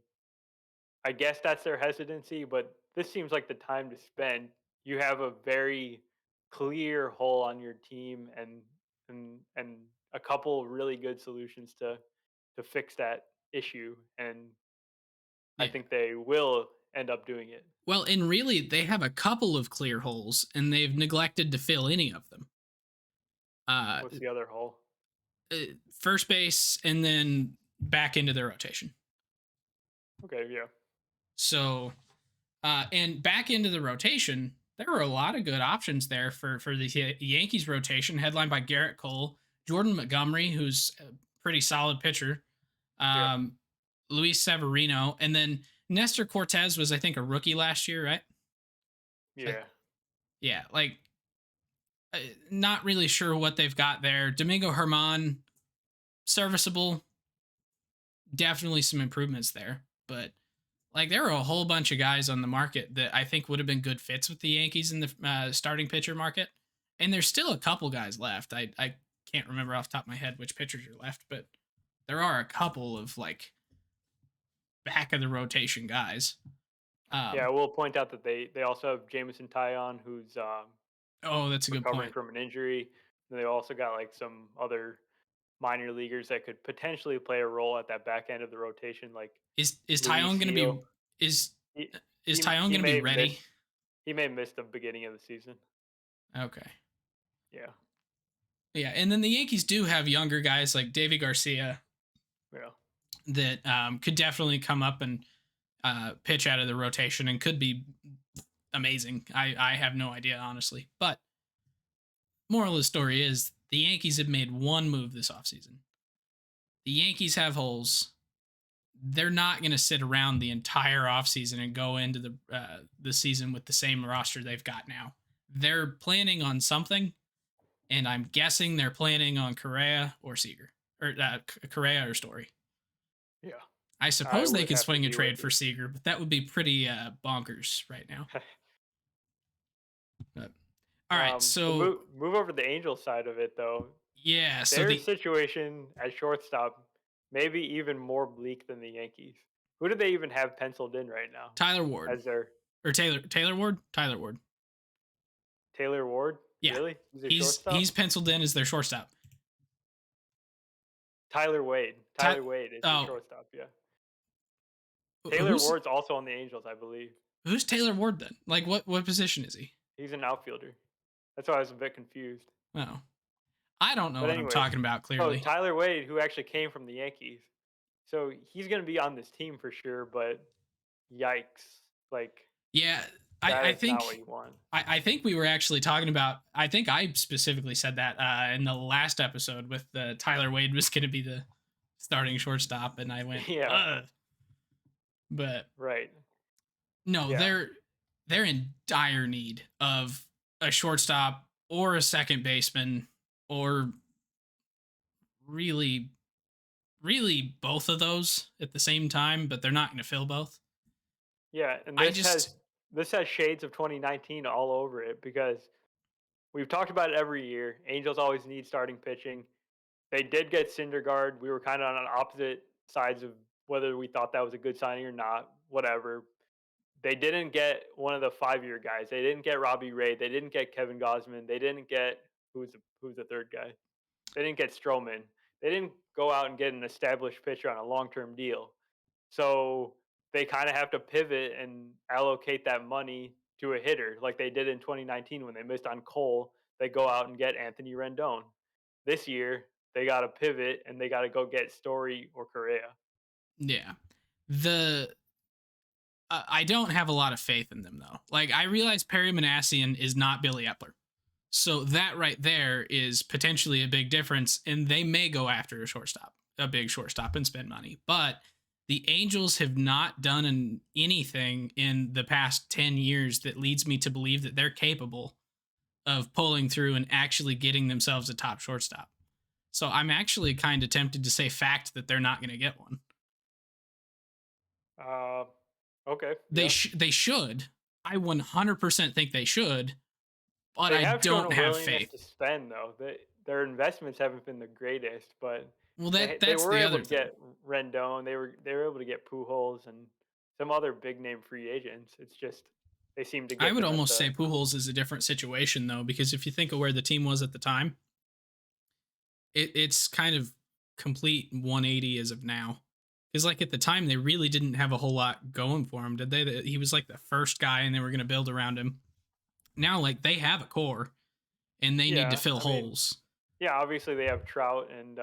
I guess that's their hesitancy, but this seems like the time to spend. You have a very clear hole on your team, and a couple really good solutions to fix that issue, and I Yeah. think they will end up doing it. Well, and really, they have a couple of clear holes, and they've neglected to fill any of them. Uh, What's the other hole? uh, First base, and then back into their rotation. Okay, yeah, So, and back into the rotation, there were a lot of good options there for the Yankees rotation, headlined by Garrett Cole, Jordan Montgomery, who's a pretty solid pitcher, yeah, um, Luis Severino, and then Nestor Cortez was, I think, a rookie last year, right? So, yeah. yeah, like not really sure what they've got there. Domingo Herman, serviceable, definitely some improvements there, but like there are a whole bunch of guys on the market that I think would have been good fits with the Yankees in the starting pitcher market, and there's still a couple guys left. I can't remember off the top of my head which pitchers are left, but there are a couple of like back of the rotation guys. Yeah, I Um, will point out that they also have Jamison Tyon, who's oh, that's a good recovering point. from an injury. And they also got like some other minor leaguers that could potentially play a role at that back end of the rotation, like Is Luis Tyone going to Seal. be is He is he Tyone he going to be may ready? miss he may miss the beginning of the season. Okay. Yeah, Yeah, and then the Yankees do have younger guys like Davy Garcia yeah, that could definitely come up and pitch out of the rotation and could be amazing. I have no idea honestly, but moral of the story is the Yankees have made one move this offseason. The Yankees have holes. They're not going to sit around the entire offseason and go into the season with the same roster they've got now. They're planning on something, and I'm guessing they're planning on Correa or Seager or Correa or Story. yeah. I I suppose they would could have to swing a be with trade you. for Seager, but that would be pretty bonkers right now. But all right, To so move over the Angels side of it though, yeah, so their the situation at shortstop maybe even more bleak than the Yankees. Who do they even have penciled in right now Tyler Ward as their or Taylor Ward? Tyler Ward. Taylor Ward? Yeah. Really? He's their He's shortstop? penciled in as their shortstop. Tyler Wade. Ty, Tyler Wade is their oh, shortstop, yeah. Taylor who's Ward's also on the Angels, I believe. who's Taylor Ward then? Like what position is he? He's an outfielder. That's why I was a bit confused. Oh, I don't know But what I'm anyways, talking about. oh, Clearly, Tyler Wade, who actually came from the Yankees. So he's going to be on this team for sure, but yikes. Like, yeah. that I is not think what you want. I think we were actually talking about. I think I specifically said that in the last episode with the Tyler Wade was going to be the starting shortstop, and I went, Yeah, ugh. But right. no, Yeah. they're in dire need of a shortstop or a second baseman or really really both of those at the same time, but they're not going to fill both. Yeah, and I just this has shades of 2019 all over it because we've talked about it every year. Angels always need starting pitching. They did get Syndergaard. We were kind of on opposite sides of whether we thought that was a good signing or not. Whatever. They didn't get one of the 5-year guys. They didn't get Robbie Ray. They didn't get Kevin Gosman. They didn't get who's the third guy. They didn't get Stroman. They didn't go out and get an established pitcher on a long-term deal. So they kind of have to pivot and allocate that money to a hitter like they did in 2019 when they missed on Cole. They go out and get Anthony Rendon. This year, they got to pivot and they got to go get Story or Correa. yeah. The I don't have a lot of faith in them though. Like I realize Perry Manassian is not Billy Epler. So that right there is potentially a big difference, and they may go after a big shortstop, and spend money. But the Angels have not done anything in the past 10 years that leads me to believe that they're capable of pulling through and actually getting themselves a top shortstop. So I'm actually kind of tempted to say fact that they're not going to get one. Okay. They Yeah. they should. I 100% think they should, but They I have shown don't a have willingness faith. to spend though. Their investments haven't been the greatest, but Well, they that's were the able other to thing. get Rendon. They were able to get Pujols and some other big name free agents. It's just they seem to I get would them at almost say the Pujols is a different situation though, because if you think of where the team was at the time, it's kind of complete 180 as of now. Because like at the time, they really didn't have a whole lot going for him, did they? He was like the first guy, and they were going to build around him. Now, like they have a core, and they need to yeah. fill I mean, holes. yeah. Obviously, they have Trout and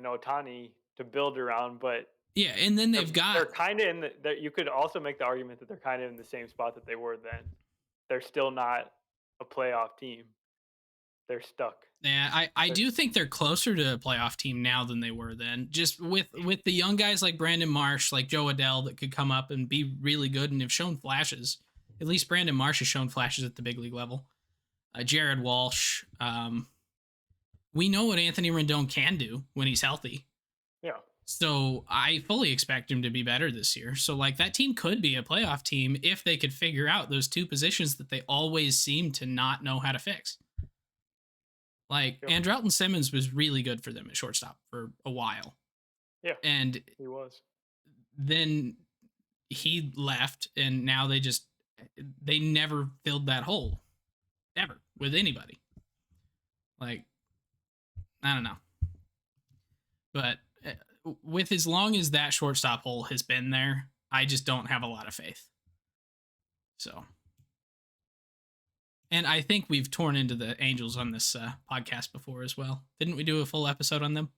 Otani to build around, but Yeah, and then they've they're got. kind of in the. You could also make the argument that they're kind of in the same spot that they were then. They're still not a playoff team. They're stuck. Yeah, I They're, do think they're closer to a playoff team now than they were then. Just with the young guys like Brandon Marsh, like Joe Adell, that could come up and be really good and have shown flashes. At least Brandon Marsh has shown flashes at the big league level. Jared Walsh. We know what Anthony Rendon can do when he's healthy. yeah. So I fully expect him to be better this year. So like that team could be a playoff team if they could figure out those two positions that they always seem to not know how to fix. Like Yep. Andrelton Simmons was really good for them at shortstop for a while. Yeah. And He was. then he left, and now they never filled that hole ever with anybody. Like, I don't know. But with as long as that shortstop hole has been there, I just don't have a lot of faith. So, and I think we've torn into the Angels on this podcast before as well. Didn't we do a full episode on them?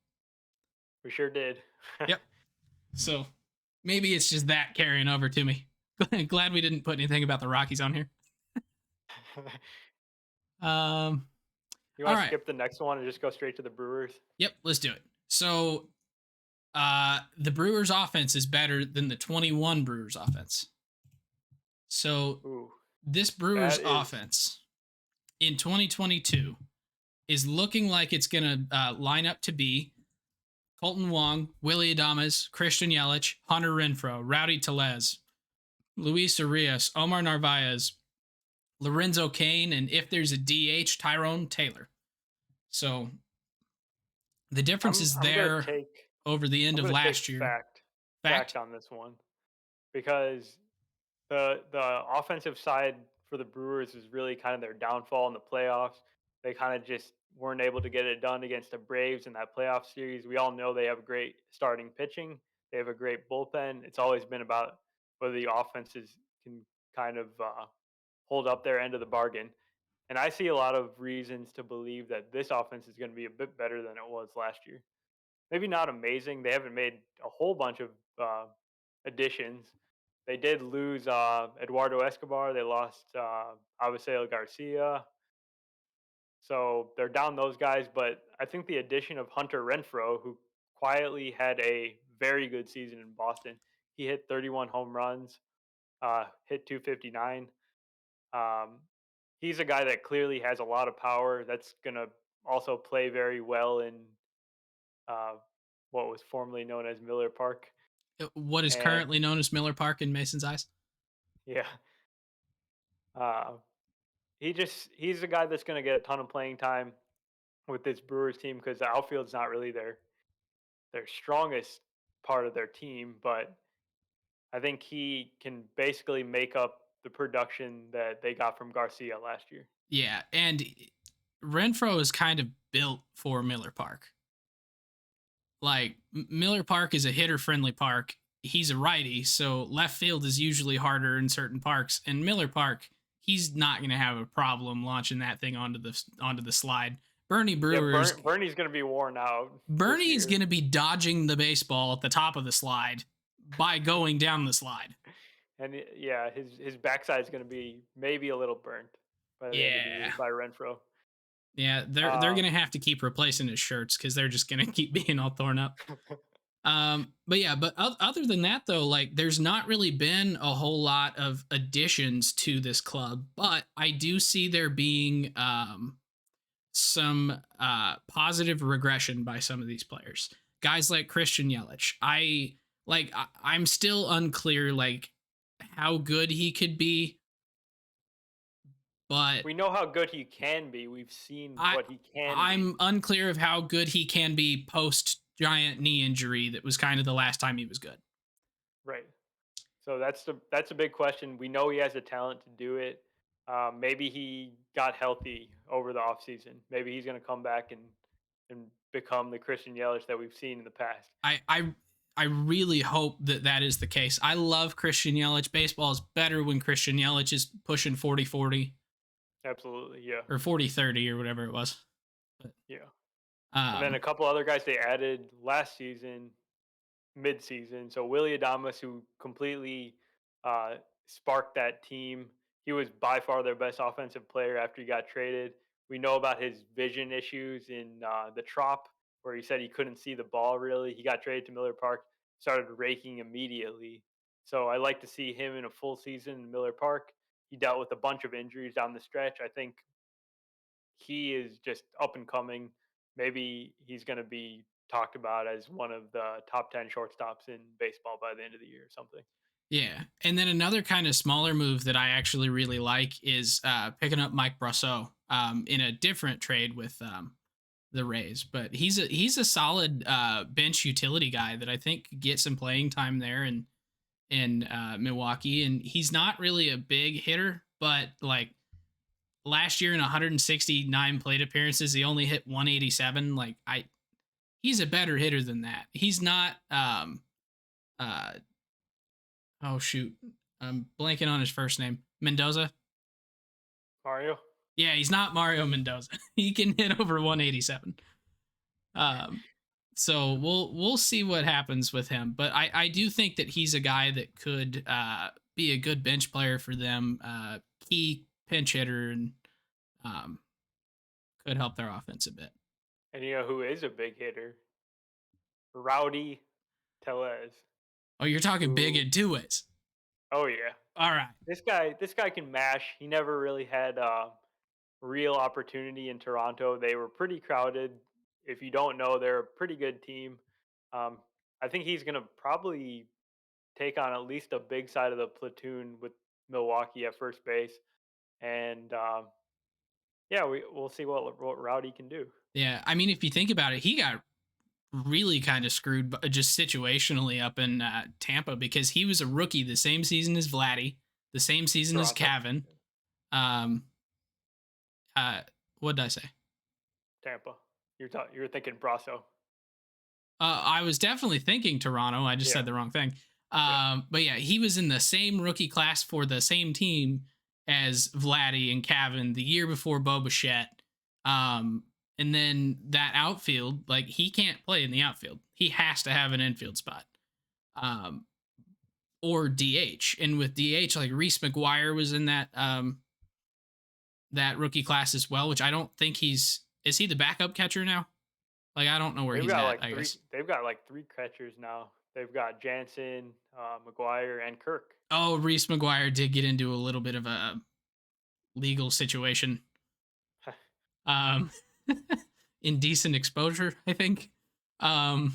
We sure did. Yep. So maybe it's just that carrying over to me. Glad we didn't put anything about the Rockies on here. You All want to right. skip the next one and just go straight to the Brewers? Yep, let's do it. So the Brewers offense is better than the 21 Brewers offense. So Ooh, this Brewers that is- offense in 2022 is looking like it's going to line up to be Colton Wong, Willie Adames, Christian Yelich, Hunter Renfroe, Rowdy Tellez, Luis Arias, Omar Narvaez, Lorenzo Cain, and if there's a DH, Tyrone Taylor. So the difference is I'm gonna there. take over the end I'm of gonna take last year. fact. Fact? Fact on this one because the offensive side for the Brewers is really kind of their downfall in the playoffs. They kind of just weren't able to get it done against the Braves in that playoff series. We all know they have great starting pitching. They have a great bullpen. It's always been about whether the offenses can kind of hold up their end of the bargain. And I see a lot of reasons to believe that this offense is going to be a bit better than it was last year. Maybe not amazing. They haven't made a whole bunch of additions. They did lose Eduardo Escobar. They lost Avisel Garcia. So they're down those guys. But I think the addition of Hunter Renfro, who quietly had a very good season in Boston, he hit 31 home runs, hit 259. Um, he's a guy that clearly has a lot of power. That's going to also play very well in uh, what was formerly known as Miller Park. What is And currently known as Miller Park in Mason's eyes? yeah, uh, he's a guy that's going to get a ton of playing time with this Brewers team because the outfield's not really their strongest part of their team, but I think he can basically make up the production that they got from Garcia last year. Yeah, and Renfro is kind of built for Miller Park. Like Miller Park is a hitter friendly park. He's a righty, so left field is usually harder in certain parks. And Miller Park, he's not going to have a problem launching that thing onto the slide. Bernie Yeah, Brewer's Bernie's going to be worn out this Bernie's year. going to be dodging the baseball at the top of the slide by going down the slide. And yeah, his backside's going to be maybe a little burnt by the end of the year Yeah. by Renfro. Yeah, they're Um, gonna have to keep replacing his shirts because they're just gonna keep being all torn up. But yeah, but other than that though, like there's not really been a whole lot of additions to this club, but I do see there being some positive regression by some of these players. Guys like Christian Yelich. I'm still unclear like how good he could be, but we know how good he can be. We've seen I what he can be. I'm unclear of how good he can be post giant knee injury that was kind of the last time he was good. Right. So that's a big question. We know he has the talent to do it. Maybe he got healthy over the offseason. Maybe he's going to come back and become the Christian Yelich that we've seen in the past. I really hope that that is the case. I love Christian Yelich. Baseball is better when Christian Yelich is pushing 40-40 Absolutely, yeah, or 40-30 or whatever it was. But, yeah. And then a um couple other guys they added last season mid-season. So Willie Adamas, who completely uh, sparked that team, he was by far their best offensive player after he got traded. We know about his vision issues in the Trop, where he said he couldn't see the ball really. He got traded to Miller Park, started raking immediately. So I like to see him in a full season in Miller Park. He dealt with a bunch of injuries down the stretch. I think he is just up and coming. Maybe he's going to be talked about as one of the top 10 shortstops in baseball by the end of the year or something. yeah. And then another kind of smaller move that I actually really like is picking up Mike Brusso in a different trade with the Rays, but he's a solid bench utility guy that I think could get some playing time there in Milwaukee. And he's not really a big hitter, but like last year in 169 plate appearances, he only hit 187. He's a better hitter than that. He's not uh oh shoot, I'm blanking on his first name. Mendoza. Mario? Yeah, he's not Mario Mendoza. He can hit over 187. Um, so we'll see what happens with him, but I do think that he's a guy that could be a good bench player for them, key pinch hitter, and um, could help their offense a bit. And you know who is a big hitter? Rowdy Tellez. Oh, you're talking big Who? in two ways. Oh yeah, All right. this guy can mash. He never really had real opportunity in Toronto. They were pretty crowded. If you don't know, they're a pretty good team. Um, I think he's going to probably take on at least a big side of the platoon with Milwaukee at first base. And yeah, we'll see what Rowdy can do. Yeah, I mean, if you think about it, he got really kind of screwed just situationally up in Tampa because he was a rookie the same season as Vladdy, the same season as Toronto, Cavan. Um, what did I say? Tampa. You're thinking Brusso. I was definitely thinking Toronto. I just Yeah, said the wrong thing. yeah. But yeah, he was in the same rookie class for the same team as Vladdy and Cavan the year before Bo Bichette. And then that outfield, like he can't play in the outfield. He has to have an infield spot. Or DH. And with DH, like Reese McGuire was in that rookie class as well, which I don't think is he the backup catcher now? Like I don't know where They've he's got at, like I three. guess. They've got like three catchers now. They've got Jansen, McGuire, and Kirk. Oh, Reese McGuire did get into a little bit of a legal situation. Um indecent exposure, I think. Um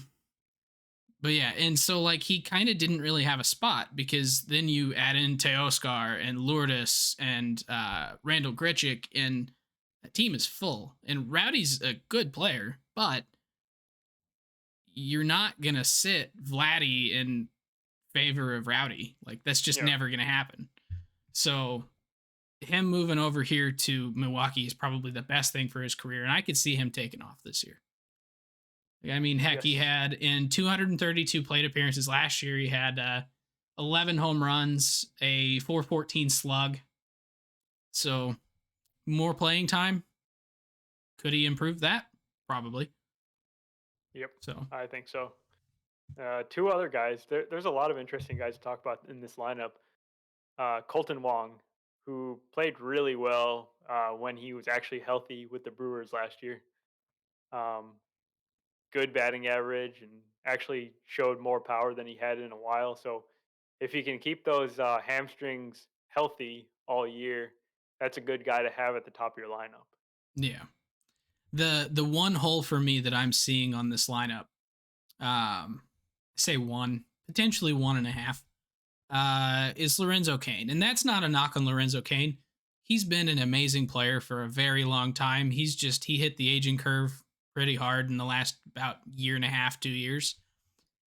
but yeah, and so like he kind of didn't really have a spot because then you add in Teoscar and Lourdes and Randall Gritchick, and the team is full. And Rowdy's a good player, but you're not gonna sit Vladdy in favor of Rowdy. Like that's just Yeah. never gonna happen. So him moving over here to Milwaukee is probably the best thing for his career, and I could see him taking off this year. I mean, heck, he Yes. had in 232 plate appearances last year, he had 11 home runs, a 414 slug. So more playing time. Could he improve that? Probably. Yep. So I think so. Two other guys. There's a lot of interesting guys to talk about in this lineup. Colton Wong, who played really well when he was actually healthy with the Brewers last year. Um, Good batting average and actually showed more power than he had in a while. So if he can keep those hamstrings healthy all year, that's a good guy to have at the top of your lineup. yeah, the one hole for me that I'm seeing on this lineup, say one, potentially one and a half, is Lorenzo Cain, and that's not a knock on Lorenzo Cain. He's been an amazing player for a very long time. He hit the aging curve pretty hard in the last about year and a half, 2 years.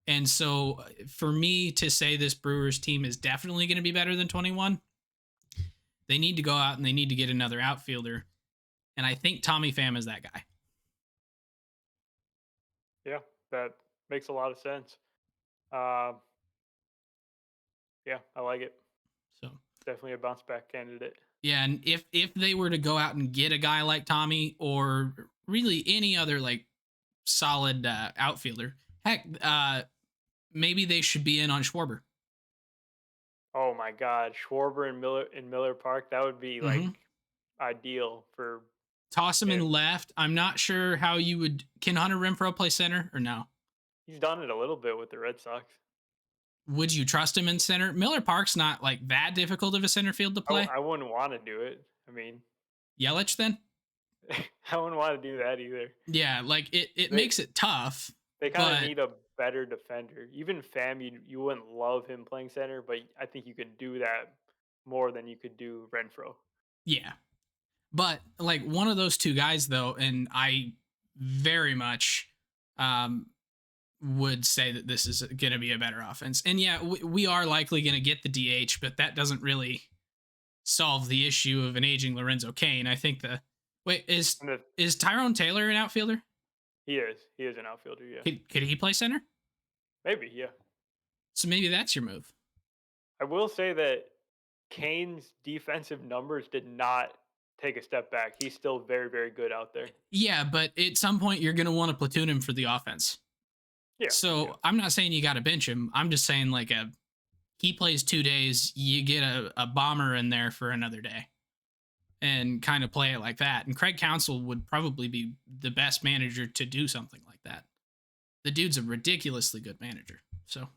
And so for me to say this Brewers team is definitely going to be better than 21, they need to go out and they need to get another outfielder. And I think Tommy Pham is that guy. Yeah, that makes a lot of sense. Uh, yeah, I like it. So Definitely a bounce back candidate. yeah, and if they were to go out and get a guy like Tommy or really any other like solid outfielder, heck, maybe they should be in on Schwarber. Oh my God, Schwarber and Miller Park. That would be like Mm-hmm. ideal for Toss him in him. left. I'm not sure how you would. Can Hunter Renfroe play center or no? He's done it a little bit with the Red Sox. Would you trust him in center? Miller Park's not like that difficult of a center field to play. I wouldn't want to do it. I mean, Yelich then? I wouldn't want to do that either. Yeah, like it They makes it tough. they kind of But need a better defender. Even Pham, you wouldn't love him playing center, but I think you could do that more than you could do Renfro. yeah. But like one of those two guys though, and I very much would say that this is going to be a better offense. And yeah, we are likely going to get the DH, but that doesn't really solve the issue of an aging Lorenzo Cain. I think is Tyrone Taylor an outfielder? He is an outfielder. Yeah, Could he play center? maybe. Yeah, So maybe that's your move. I will say that Kane's defensive numbers did not take a step back. He's still very, very good out there. Yeah, but at some point you're going to want to platoon him for the offense. Yeah. So yeah. I'm not saying you got to bench him. I'm just saying like he plays 2 days, you get a bomber in there for another day and kind of play it like that. And Craig Counsell would probably be the best manager to do something like that. The dude's a ridiculously good manager. So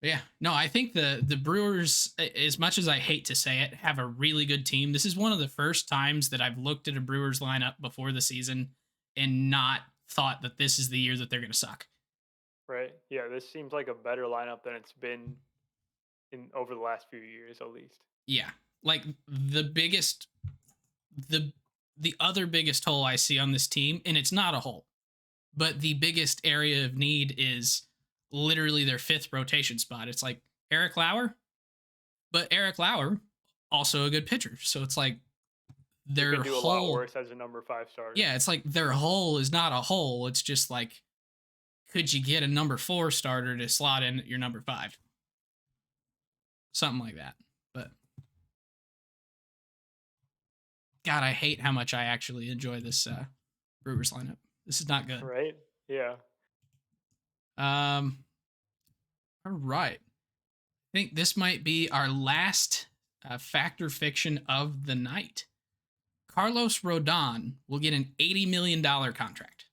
yeah, no, I think the Brewers, as much as I hate to say it, have a really good team. This is one of the first times that I've looked at a Brewers lineup before the season and not thought that this is the year that they're going to suck. Right. Yeah. This seems like a better lineup than it's been in over the last few years, at least. Yeah, like the other biggest hole I see on this team, and it's not a hole. but the biggest area of need is literally their fifth rotation spot. It's like Eric Lauer, but Eric Lauer also a good pitcher. So it's like You their could do a lot whole, worse as a number 5 starter. yeah, it's like their hole is not a hole. It's just like, could you get a number 4 starter to slot in at your number 5? Something like that. But God, I hate how much I actually enjoy this Brewers lineup. This is not good. Right? Yeah. All right. I think this might be our last fact or fiction of the night. Carlos Rodon will get an $80 million contract.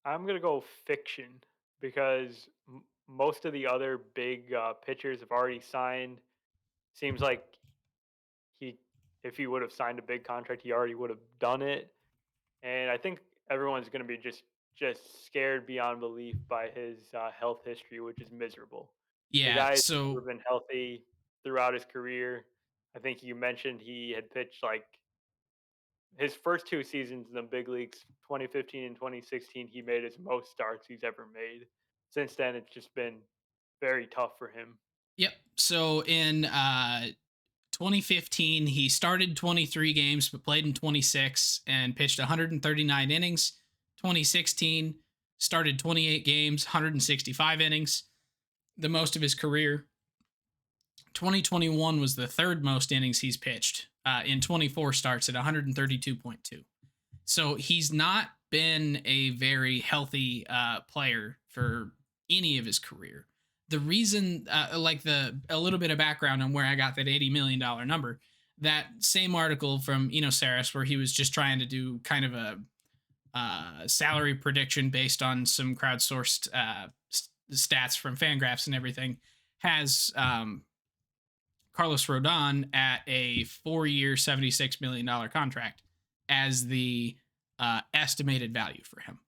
I'm going to go fiction because most of the other big pitchers have already signed. Seems like he if he would have signed a big contract, he already would have done it. And I think everyone's going to be just scared beyond belief by his health history, which is miserable. The Yeah, guy's so never been healthy throughout his career. I think you mentioned he had pitched like his first 2 seasons in the big leagues, 2015 and 2016, he made his most starts he's ever made. Since then, it's just been very tough for him. yep. So in 2015, he started 23 games but played in 26 and pitched 139 innings. 2016, started 28 games, 165 innings, the most of his career. 2021 was the third most innings he's pitched in 24 starts at 132.2. So he's not been a very healthy player for any of his career. The reason, a little bit of background on where I got that $80 million number, that same article from Saris, where he was just trying to do kind of a salary prediction based on some crowdsourced stats from Fangraphs and everything, has Carlos Rodon at a 4-year, $76 million contract as the estimated value for him.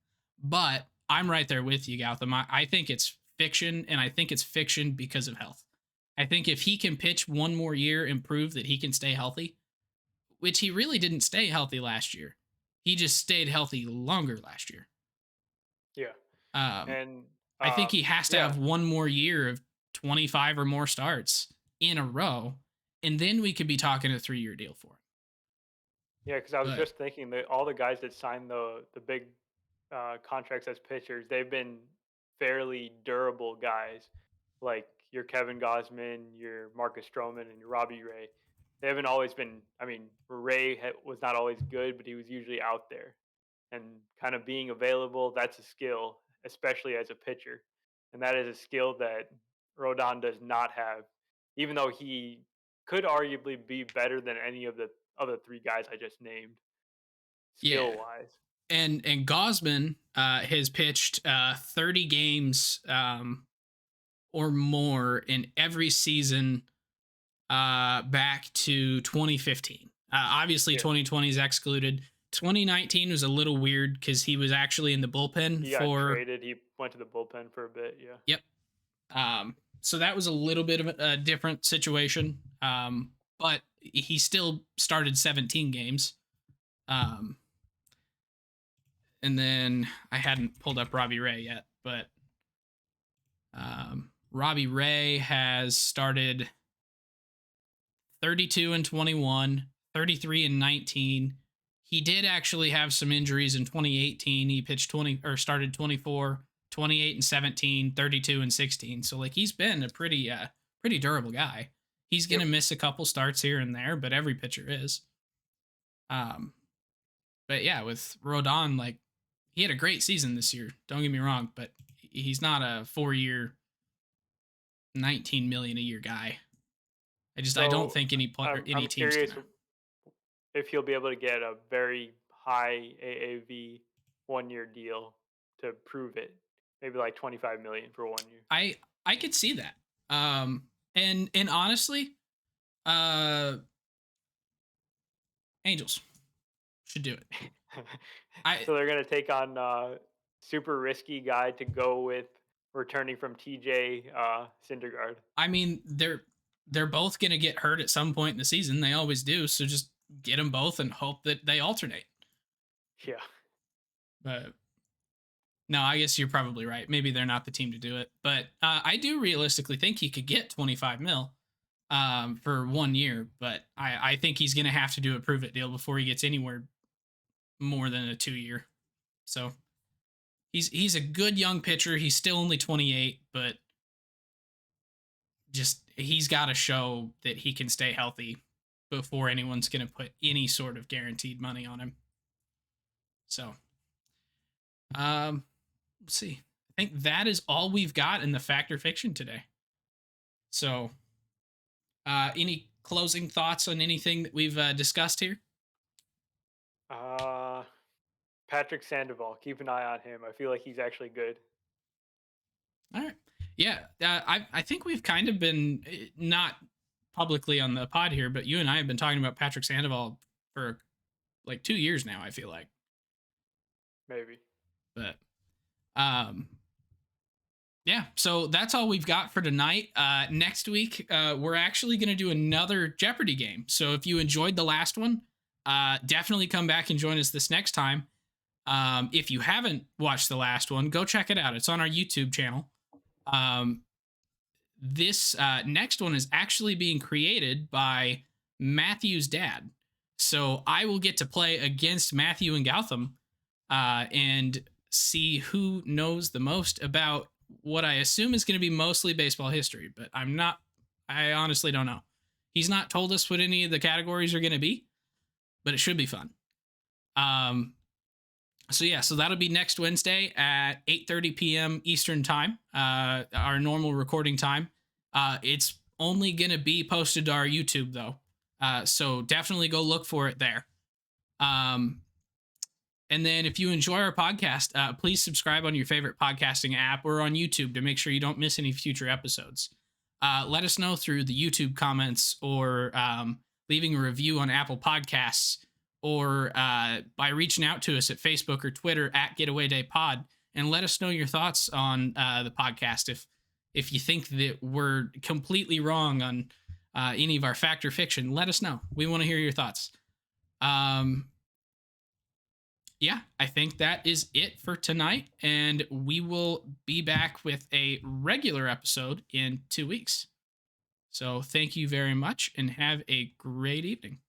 But I'm right there with you, Gautam. I think it's fiction, and I think it's fiction because of health. I think if he can pitch one more year and prove that he can stay healthy, which he really didn't stay healthy last year. He just stayed healthy longer last year. Yeah. And I think he has to have one more year of 25 or more starts in a row, and then we could be talking a 3-year deal for him. Yeah, because I was just thinking that all the guys that signed the big contracts as pitchers, they've been fairly durable guys, like your Kevin Gosman, your Marcus Stroman, and your Robbie Ray. They haven't always been. I mean, was not always good, but he was usually out there, and kind of being available. That's a skill, especially as a pitcher, and that is a skill that Rodon does not have, even though he could arguably be better than any of the other 3 guys I just named, skill wise. And Gosman has pitched 30 games or more in every season back to 2015. Obviously, 2020 is excluded. 2019 was a little weird because he was actually in the bullpen. He got traded. He went to the bullpen for a bit. Yeah. Yep. So that was a little bit of a different situation. But he still started 17 games. And then I hadn't pulled up Robbie Ray yet, but Robbie Ray has started 32 and 21, 33 and 19. He did actually have some injuries in 2018. He pitched started 24, 28 and 17, 32 and 16. So like he's been a pretty durable guy. He's going to miss a couple starts here and there, but every pitcher is. But yeah, with Rodon, like he had a great season this year. Don't get me wrong, but he's not a 4-year, $19 million a year guy. I don't think any I'm team's curious if he'll be able to get a very high AAV 1-year deal to prove it. Maybe like 25 million for 1 year. I could see that. And honestly, Angels should do it. So they're gonna take on super risky guy to go with returning from TJ Syndergaard. I mean, they're both gonna get hurt at some point in the season. They always do. So just get them both and hope that they alternate. Yeah. But no, I guess you're probably right. Maybe they're not the team to do it. But I do realistically think he could get 25 mil for 1 year. But I think he's going to have to do a prove it deal before he gets anywhere more than a 2 year. So he's a good young pitcher. He's still only 28, but just he's got to show that he can stay healthy before anyone's going to put any sort of guaranteed money on him. So, let's see. I think that is all we've got in the fact or fiction today. So, any closing thoughts on anything that we've discussed here? Patrick Sandoval. Keep an eye on him. I feel like he's actually good. All right. Yeah, I think we've kind of been not publicly on the pod here, but you and I have been talking about Patrick Sandoval for like 2 years now. I feel like Maybe. but yeah, so that's all we've got for tonight. Next week, we're actually going to do another Jeopardy game. So if you enjoyed the last one, definitely come back and join us this next time. If you haven't watched the last one, go check it out. It's on our YouTube channel. This next one is actually being created by Matthew's dad. So I will get to play against Matthew and Gautam and see who knows the most about what I assume is going to be mostly baseball history, but I honestly don't know. He's not told us what any of the categories are going to be, but it should be fun. So that'll be next Wednesday at 8:30 p.m. Eastern time, our normal recording time. It's only going to be posted to our YouTube though. So definitely go look for it there. And then if you enjoy our podcast, please subscribe on your favorite podcasting app or on YouTube to make sure you don't miss any future episodes. Let us know through the YouTube comments or leaving a review on Apple Podcasts or by reaching out to us at Facebook or Twitter at Getaway Day Pod and let us know your thoughts on the podcast. If you think that we're completely wrong on any of our fact or fiction, let us know. We want to hear your thoughts. Yeah, I think that is it for tonight, and we will be back with a regular episode in 2 weeks. So thank you very much, and have a great evening.